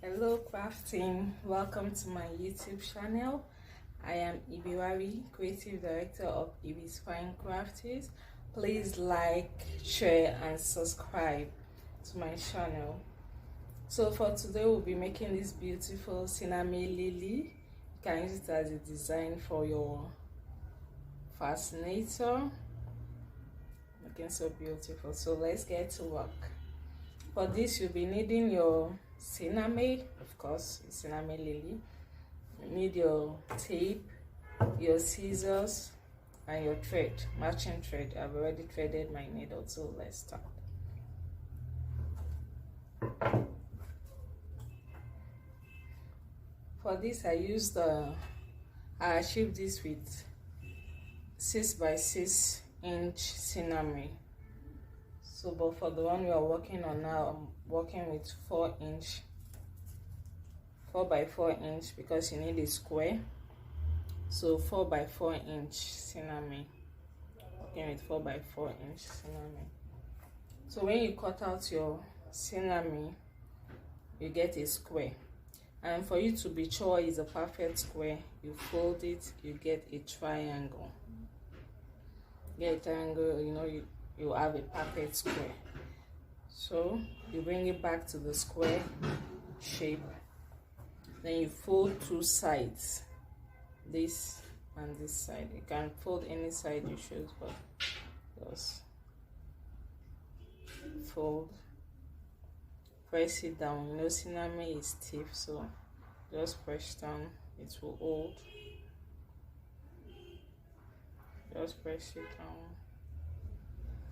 Hello craft team, welcome to my YouTube channel. I am Ibiwari, creative director of Ibi's Fine Crafties. Please like, share and subscribe to my channel. So for today we'll be making this beautiful Sinamay Lily. You can use it as a design for your fascinator. Looking so beautiful. So let's get to work. For this you'll be needing your Sinamay, of course, Sinamay Lily. You need your tape, your scissors, and your thread, matching thread. I've already threaded my needle, so let's start. For this, I achieved this with 6 by 6 inch Sinamay. So, but for the one we are working on now, I'm working with 4 by 4 inch because you need a square. So 4 by 4 inch Sinamay. Working with 4 by 4 inch Sinamay. So when you cut out your Sinamay, you get a square. And for you to be sure it's a perfect square, you fold it, you get a triangle. Get a triangle, you have a perfect square. So you bring it back to the square shape, then you fold 2 sides, this and this side. You can fold any side you choose, but just fold, press it down. Sinamay is stiff, so just press down, it will hold. Just press it down,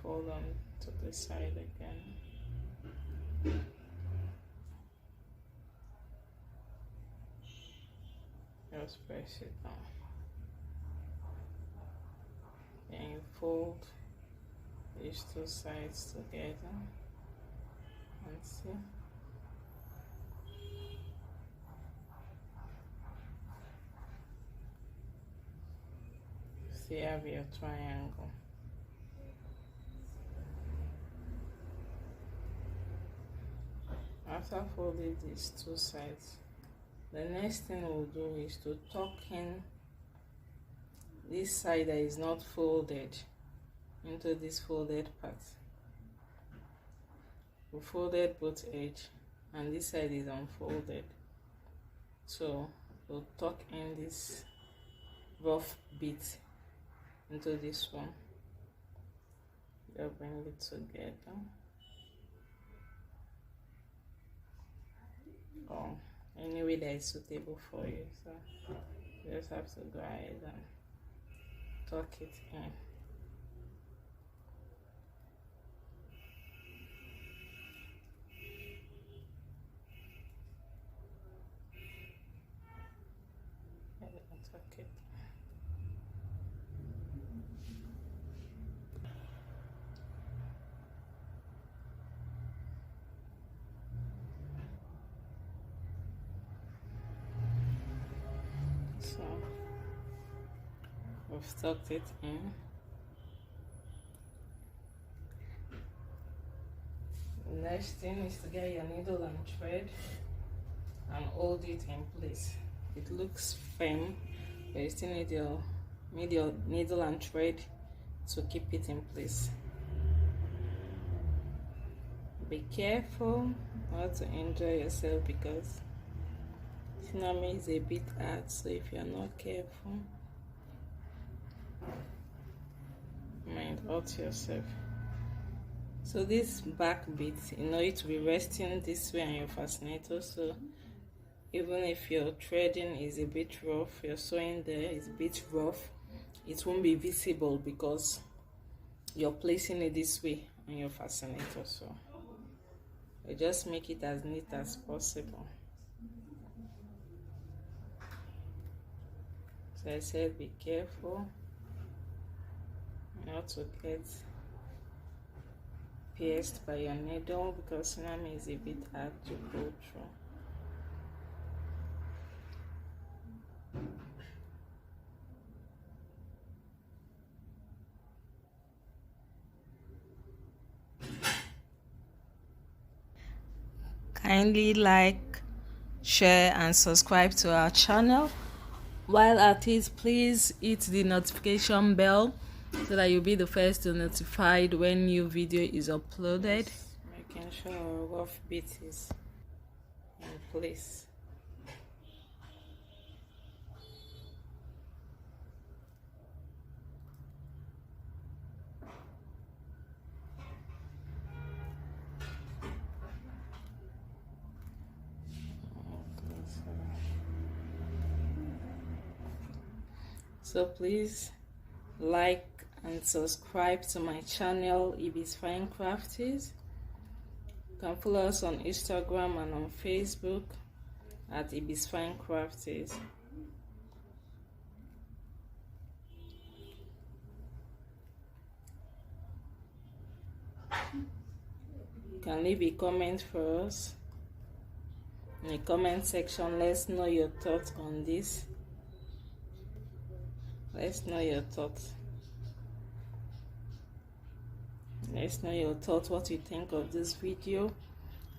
fold on to the side again. Just press it down. Then you fold these 2 sides together and see. See, you have your triangle. After folding these 2 sides, the next thing we'll do is to tuck in this side that is not folded into this folded part. We folded both edges and this side is unfolded, so we'll tuck in this rough bit into this one. We'll bring it together. Any way that is suitable for you, so you just have to go ahead and tuck it in. Tuck it. So we've tucked it in. The next thing is to get your needle and thread and hold it in place. It looks firm, but you still need your needle and thread to keep it in place. Be careful not to injure yourself because Sinamay is a bit hard, so if you're not careful, you might hurt yourself. So this back bit, it will be resting this way on your fascinator, so even if your threading is a bit rough, your sewing there is a bit rough, it won't be visible because you're placing it this way on your fascinator. So you just make it as neat as possible. So I said be careful not to get pierced by your needle because Sinamay is a bit hard to go through. Kindly like, share and subscribe to our channel. While at it, please hit the notification bell so that you'll be the first to notified when new video is uploaded. Making sure our rough bit is in place. So please like and subscribe to my channel, Ibis Fine Crafties. You can follow us on Instagram and on Facebook at Ibis Fine Crafties. You can leave a comment for us in the comment section. Let's know your thoughts on this. Let's know your thoughts. Let's know your thoughts, what you think of this video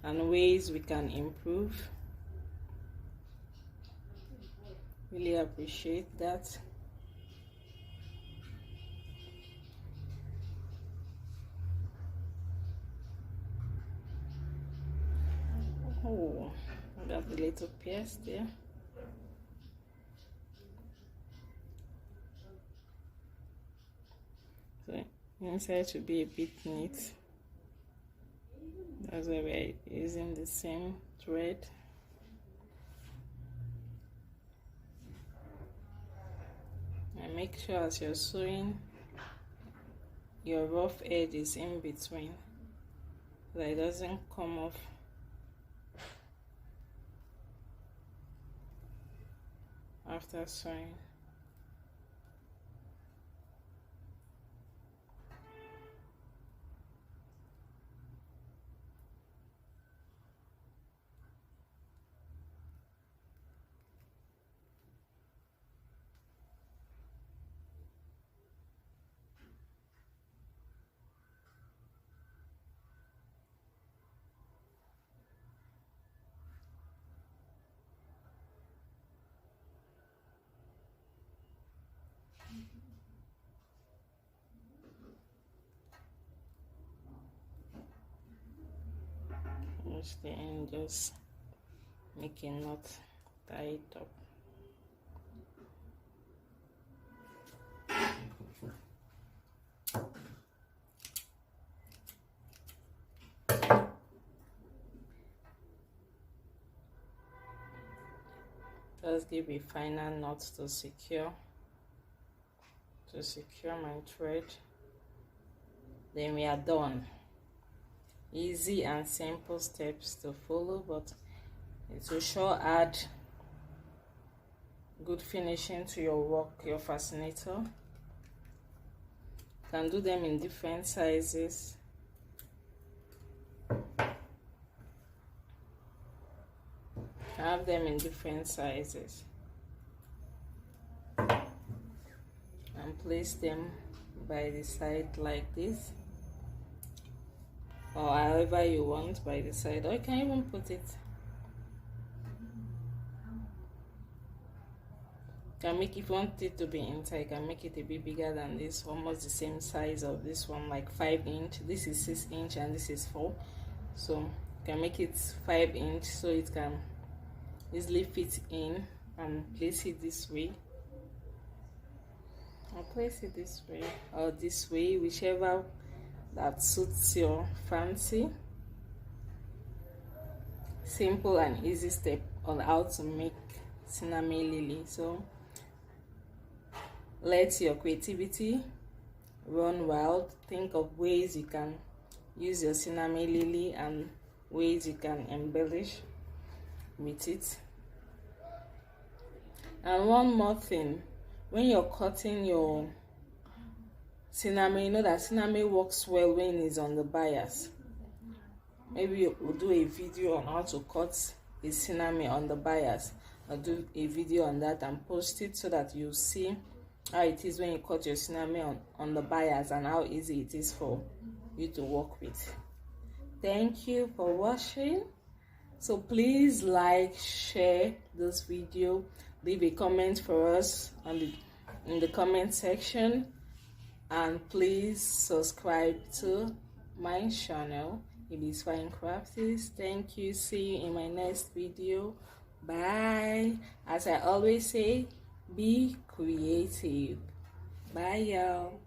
and ways we can improve. Really appreciate that. Oh, I got the little pierce there. So inside should be a bit neat. That's why we're using the same thread. And make sure as you're sewing, your rough edge is in between so that it doesn't come off after sewing. Reach the end, just make a knot, tie it up. Just give a final knot to secure my thread. Then we are done. Easy and simple steps to follow, but it will sure add good finishing to your work, your fascinator. You can do them in different sizes. Have them in different sizes and place them by the side like this, or however you want by the side, or you can even put it, can make, if you want it to be inside, you can make it a bit bigger than this, almost the same size of this one, like 5 inch. This is 6 inch and this is 4, so you can make it 5 inch so it can easily fit in, and place it this way. I'll place it this way or this way, whichever that suits your fancy. Simple and easy step on how to make Sinamay Lily. So let your creativity run wild. Think of ways you can use your Sinamay Lily and ways you can embellish with it. And one more thing, when you're cutting your Sinamay, you know that Sinamay works well when it's on the bias. Maybe we'll do a video on how to cut a Sinamay on the bias. I'll do a video on that and post it so that you see how it is when you cut your Sinamay on the bias and how easy it is for you to work with. Thank you for watching. So please like, share this video, leave a comment for us in the comment section, and please subscribe to my channel. It is Fine Crafties. Thank you. See you in my next video. Bye. As I always say, be creative. Bye, y'all.